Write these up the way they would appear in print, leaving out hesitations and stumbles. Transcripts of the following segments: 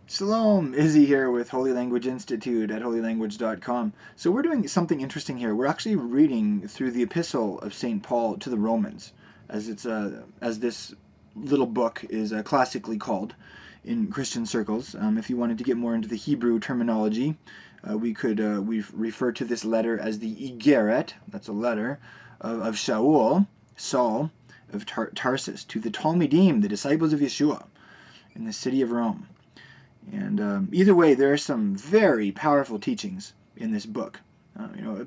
Shalom, Izzy here with Holy Language Institute at holylanguage.com. So we're doing something interesting here. We're actually reading through the epistle of St. Paul to the Romans, as this little book is classically called in Christian circles. If you wanted to get more into the Hebrew terminology, we refer to this letter as the Igeret. That's a letter of Saul of Tarsus, to the Talmidim, the disciples of Yeshua, in the city of Rome. And either way, there are some very powerful teachings in this book.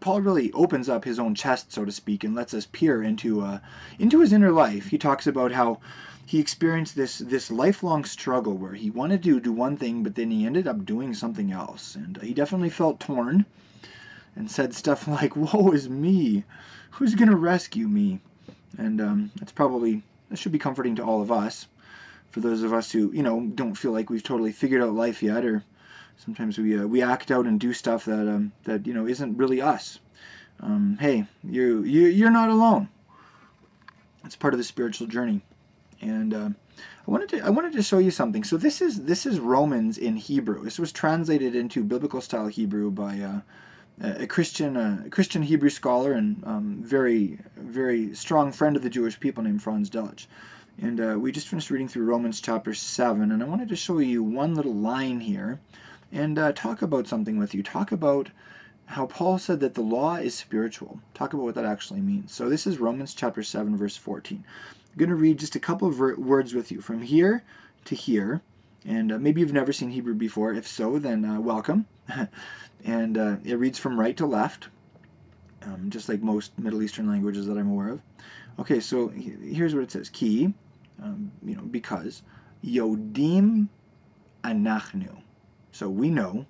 Paul really opens up his own chest, so to speak, and lets us peer into his inner life. He talks about how he experienced this lifelong struggle where he wanted to do one thing, but then he ended up doing something else. And he definitely felt torn and said stuff like, "Woe is me! Who's going to rescue me?" And that should be comforting to all of us. For those of us who, don't feel like we've totally figured out life yet, or sometimes we act out and do stuff that isn't really us. Hey, you're not alone. It's part of the spiritual journey, and I wanted to show you something. So this is Romans in Hebrew. This was translated into biblical style Hebrew by a Christian Hebrew scholar and very very strong friend of the Jewish people named Franz Delitzsch. And we just finished reading through Romans chapter 7, and I wanted to show you one little line here and talk about something with you. Talk about how Paul said that the law is spiritual. Talk about what that actually means. So this is Romans chapter 7, verse 14. I'm going to read just a couple of words with you from here to here. And maybe you've never seen Hebrew before. If so, then welcome. And it reads from right to left, just like most Middle Eastern languages that I'm aware of. Okay, so here's what it says. Ki, because yodim anachnu. So we know,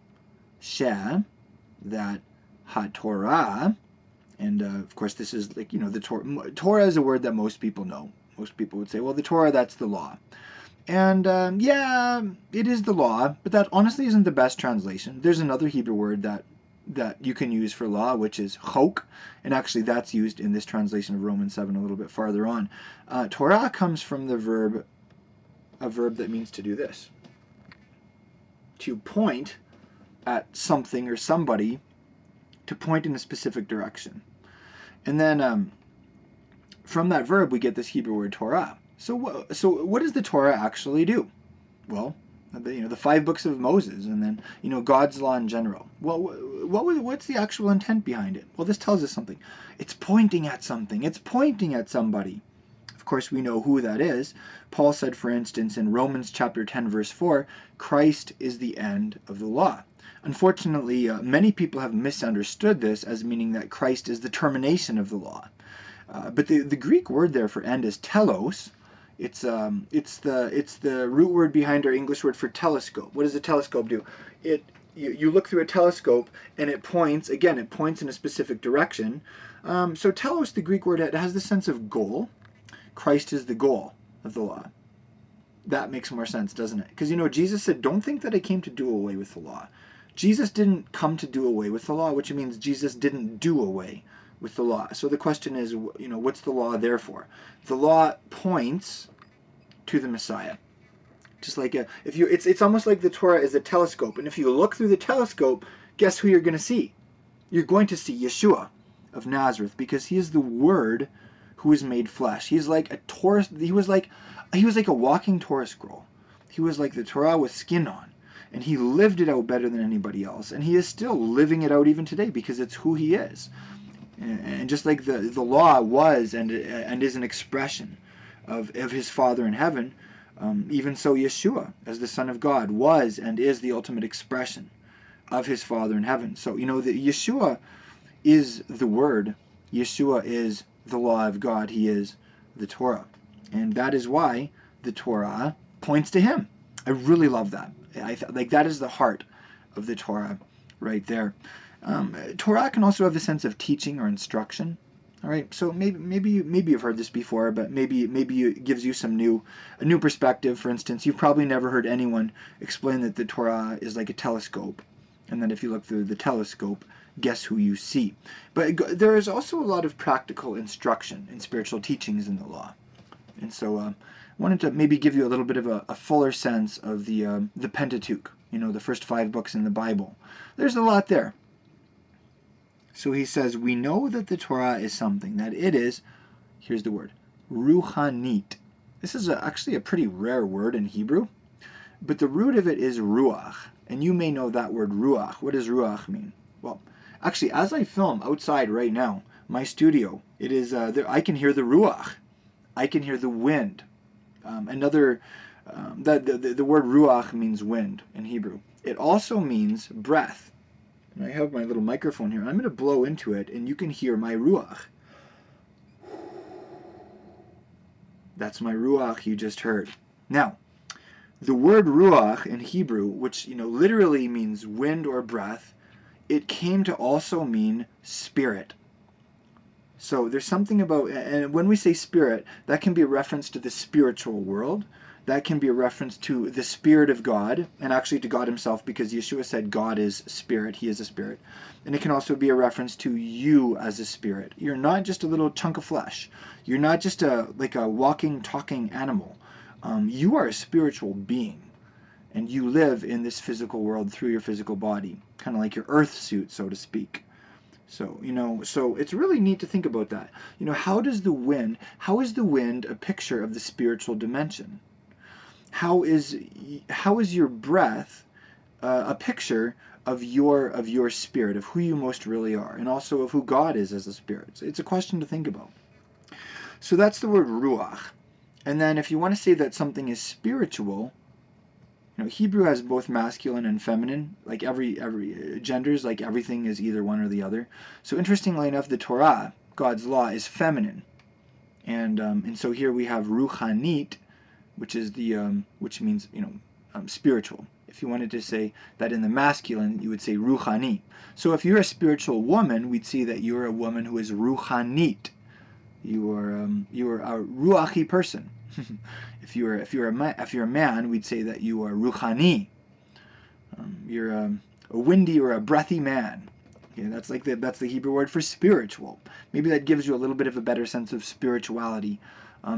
she, that ha-Torah, and of course this is like, the Torah. Torah is a word that most people know. Most people would say, well, the Torah, that's the law. And yeah, it is the law, but that honestly isn't the best translation. There's another Hebrew word that you can use for law, which is chok, and actually that's used in this translation of Romans 7 a little bit farther on. Torah comes from a verb that means to do this, to point at something or somebody, to point in a specific direction. And then from that verb we get this Hebrew word Torah. So what does the Torah actually do? Well, the 5 books of Moses, and then God's law in general. Well, what's the actual intent behind it? Well, this tells us something. It's pointing at something. It's pointing at somebody. Of course, we know who that is. Paul said, for instance, in Romans chapter 10, verse 4, Christ is the end of the law. Unfortunately, many people have misunderstood this as meaning that Christ is the termination of the law. But the Greek word there for end is telos. It's the root word behind our English word for telescope. What does a telescope do? You look through a telescope and it points in a specific direction. So telos, the Greek word, it has the sense of goal. Christ is the goal of the law. That makes more sense, doesn't it? Because Jesus said, "Don't think that I came to do away with the law." Jesus didn't come to do away with the law, which means Jesus didn't do away with the law. So the question is, what's the law there for? The law points to the Messiah. Just like it's almost like the Torah is a telescope, and if you look through the telescope, guess who you're going to see? You're going to see Yeshua of Nazareth, because he is the Word who is made flesh. He's like a Torah. He was like a walking Torah scroll. He was like the Torah with skin on, and he lived it out better than anybody else, and he is still living it out even today because it's who he is. And just like the law was and is an expression of his Father in heaven, even so Yeshua, as the Son of God, was and is the ultimate expression of his Father in heaven. So, that Yeshua is the Word. Yeshua is the law of God. He is the Torah. And that is why the Torah points to him. I really love that. That is the heart of the Torah right there. Torah can also have the sense of teaching or instruction. All right, so maybe you've heard this before, but maybe it gives you a new perspective. For instance, you've probably never heard anyone explain that the Torah is like a telescope, and that if you look through the telescope, guess who you see. But there is also a lot of practical instruction in spiritual teachings in the law, and so I wanted to maybe give you a little bit of a fuller sense of the Pentateuch, the first 5 books in the Bible. There's a lot there. So he says, we know that the Torah is something, that it is, here's the word, ruhanit. This is actually a pretty rare word in Hebrew, but the root of it is ruach. And you may know that word ruach. What does ruach mean? Well, actually, as I film outside right now, my studio, it is I can hear the ruach. I can hear the wind. The word ruach means wind in Hebrew. It also means breath. And I have my little microphone here. I'm going to blow into it, and you can hear my ruach. That's my ruach you just heard. Now, the word ruach in Hebrew, which literally means wind or breath, it came to also mean spirit. So there's something about, and when we say spirit, that can be a reference to the spiritual world. That can be a reference to the Spirit of God, and actually to God himself, because Yeshua said God is spirit, he is a spirit. And it can also be a reference to you as a spirit. You're not just a little chunk of flesh. You're not just like a walking, talking animal. You are a spiritual being, and you live in this physical world through your physical body, kind of like your earth suit, so to speak. So, so it's really neat to think about that. How is the wind a picture of the spiritual dimension? How is your breath a picture of your spirit, of who you most really are, and also of who God is as a spirit? So it's a question to think about. So that's the word ruach. And then if you want to say that something is spiritual, Hebrew has both masculine and feminine, like every genders, like everything is either one or the other. So interestingly enough, the Torah, God's law, is feminine, and so here we have ruchanit, which is which means spiritual. If you wanted to say that in the masculine, you would say ruchani. So if you're a spiritual woman, we'd see that you're a woman who is ruchanit. You are a ruachi person. If you're a man, we'd say that you are ruchani. You're a windy or a breathy man. Okay, that's the Hebrew word for spiritual. Maybe that gives you a little bit of a better sense of spirituality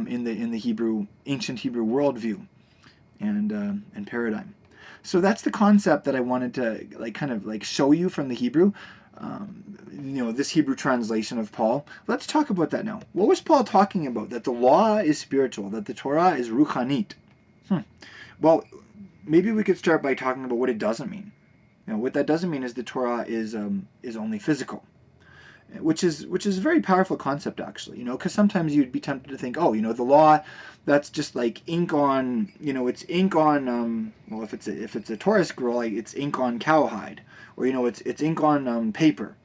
in the ancient Hebrew worldview and paradigm. So that's the concept that I wanted to kind of show you from the Hebrew. This Hebrew translation of Paul. Let's talk about that now. What was Paul talking about? That the law is spiritual, that the Torah is ruchanit. Well, maybe we could start by talking about what it doesn't mean. What that doesn't mean is the Torah is only physical, which is a very powerful concept, actually. Because sometimes you'd be tempted to think, the law, that's just like ink on, it's ink on, well, if it's a Torah scroll, it's ink on cowhide, or it's ink on paper.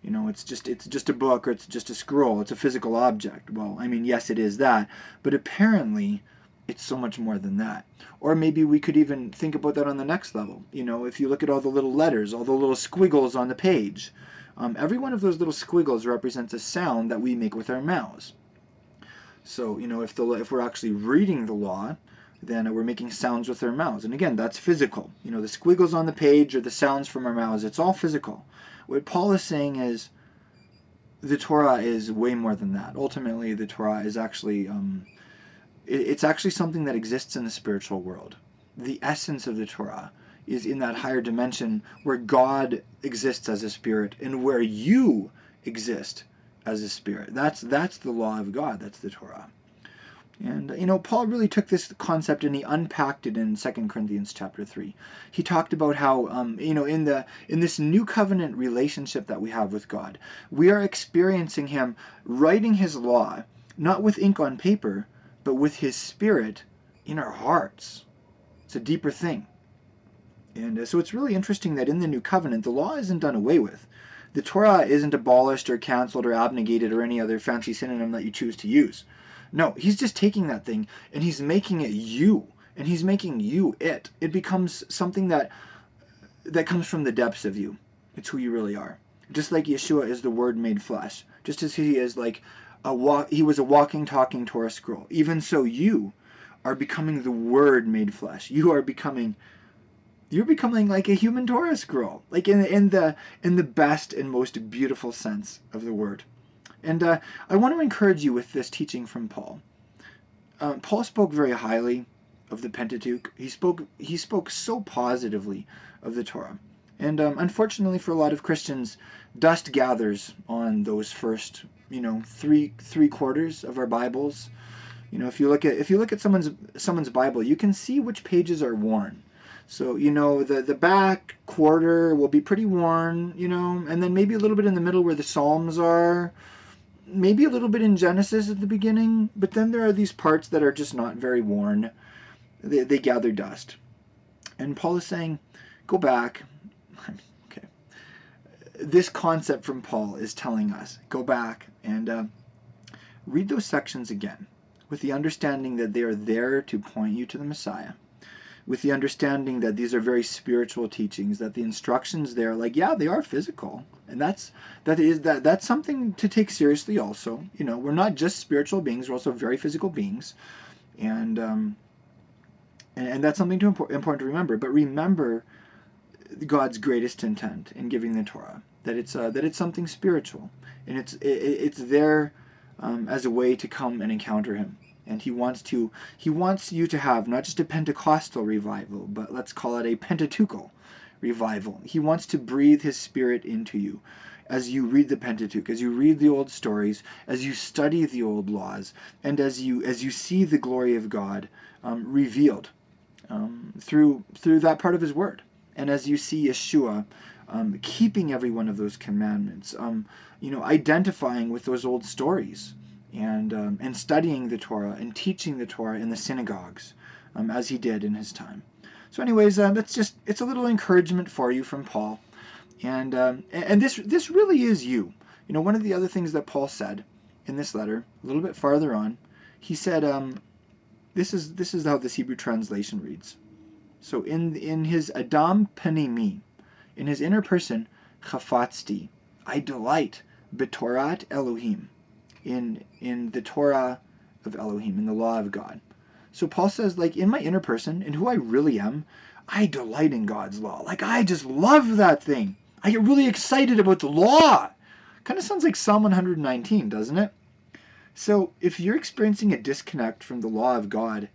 It's just a book, or it's just a scroll. It's a physical object. Well, I mean, yes, it is that, but apparently it's so much more than that. Or maybe we could even think about that on the next level. If you look at all the little letters, all the little squiggles on the page, every one of those little squiggles represents a sound that we make with our mouths. So, if we're actually reading the law, then we're making sounds with our mouths. And again, that's physical. The squiggles on the page or the sounds from our mouths, it's all physical. What Paul is saying is the Torah is way more than that. Ultimately, the Torah is actually it's actually something that exists in the spiritual world. The essence of the Torah is in that higher dimension where God exists as a spirit and where you exist as a spirit. That's the law of God. That's the Torah. And Paul really took this concept and he unpacked it in 2 Corinthians chapter 3. He talked about how in this new covenant relationship that we have with God, we are experiencing him writing his law not with ink on paper, but with his spirit in our hearts. It's a deeper thing. And so it's really interesting that in the new covenant, the law isn't done away with. The Torah isn't abolished or canceled or abnegated or any other fancy synonym that you choose to use. No, he's just taking that thing and he's making it you, and he's making you it. It becomes something that comes from the depths of you. It's who you really are. Just like Yeshua is the Word made flesh, just as he is he was a walking, talking Torah scroll. Even so, you are becoming the Word made flesh. You're becoming like a human Torah scroll, like in the best and most beautiful sense of the word. And I want to encourage you with this teaching from Paul. Paul spoke very highly of the Pentateuch. He spoke so positively of the Torah. And unfortunately for a lot of Christians, dust gathers on those first, three quarters of our Bibles. If you look at someone's Bible, you can see which pages are worn. So, the back quarter will be pretty worn, and then maybe a little bit in the middle where the Psalms are, maybe a little bit in Genesis at the beginning, but then there are these parts that are just not very worn. They gather dust. And Paul is saying, go back. Okay. This concept from Paul is telling us, go back and read those sections again, with the understanding that they are there to point you to the Messiah, with the understanding that these are very spiritual teachings, that the instructions there, they are physical, and that's something to take seriously also. We're not just spiritual beings, we're also very physical beings, and that's something important to remember. But remember God's greatest intent in giving the Torah, that it's something spiritual, and it's there as a way to come and encounter Him. And he wants you to have not just a Pentecostal revival, but let's call it a Pentateuchal revival. He wants to breathe His Spirit into you as you read the Pentateuch, as you read the old stories, as you study the old laws, and as you see the glory of God revealed through that part of His Word, and as you see Yeshua keeping every one of those commandments, identifying with those old stories, and studying the Torah and teaching the Torah in the synagogues, as he did in his time. So anyways, it's a little encouragement for you from Paul. And this really is you. One of the other things that Paul said in this letter, a little bit farther on, he said, this is how this Hebrew translation reads. So in his Adam Panimi, in his inner person, chafatzti, I delight b'torat Elohim, in the Torah of Elohim, in the law of God. So Paul says, in my inner person, in who I really am, I delight in God's law. I just love that thing. I get really excited about the law. Kind of sounds like Psalm 119, doesn't it? So if you're experiencing a disconnect from the law of God,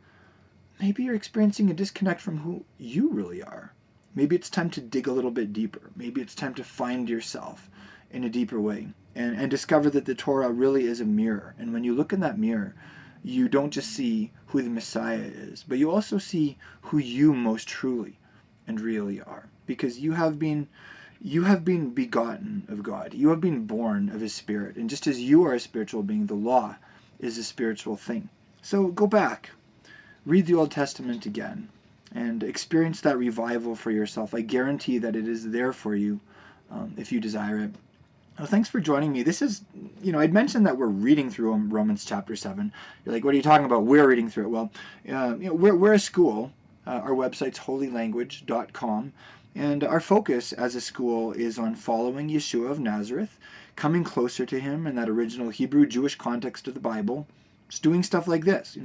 maybe you're experiencing a disconnect from who you really are. Maybe it's time to dig a little bit deeper. Maybe it's time to find yourself in a deeper way and discover that the Torah really is a mirror. And when you look in that mirror, you don't just see who the Messiah is, but you also see who you most truly and really are. Because you have been begotten of God. You have been born of His Spirit. And just as you are a spiritual being, the law is a spiritual thing. So go back, read the Old Testament again, and experience that revival for yourself. I guarantee that it is there for you if you desire it. Well, thanks for joining me. This is, I'd mentioned that we're reading through Romans chapter 7. You're like, what are you talking about? We're reading through it. Well, we're a school. Our website's holylanguage.com. And our focus as a school is on following Yeshua of Nazareth, coming closer to Him in that original Hebrew Jewish context of the Bible. Just doing stuff like this,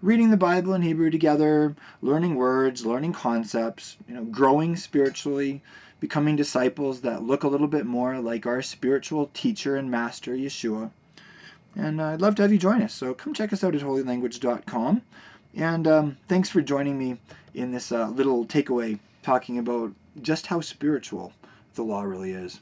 reading the Bible in Hebrew together, learning words, learning concepts, growing spiritually, becoming disciples that look a little bit more like our spiritual teacher and master, Yeshua. And I'd love to have you join us. So come check us out at holylanguage.com. And thanks for joining me in this little takeaway talking about just how spiritual the law really is.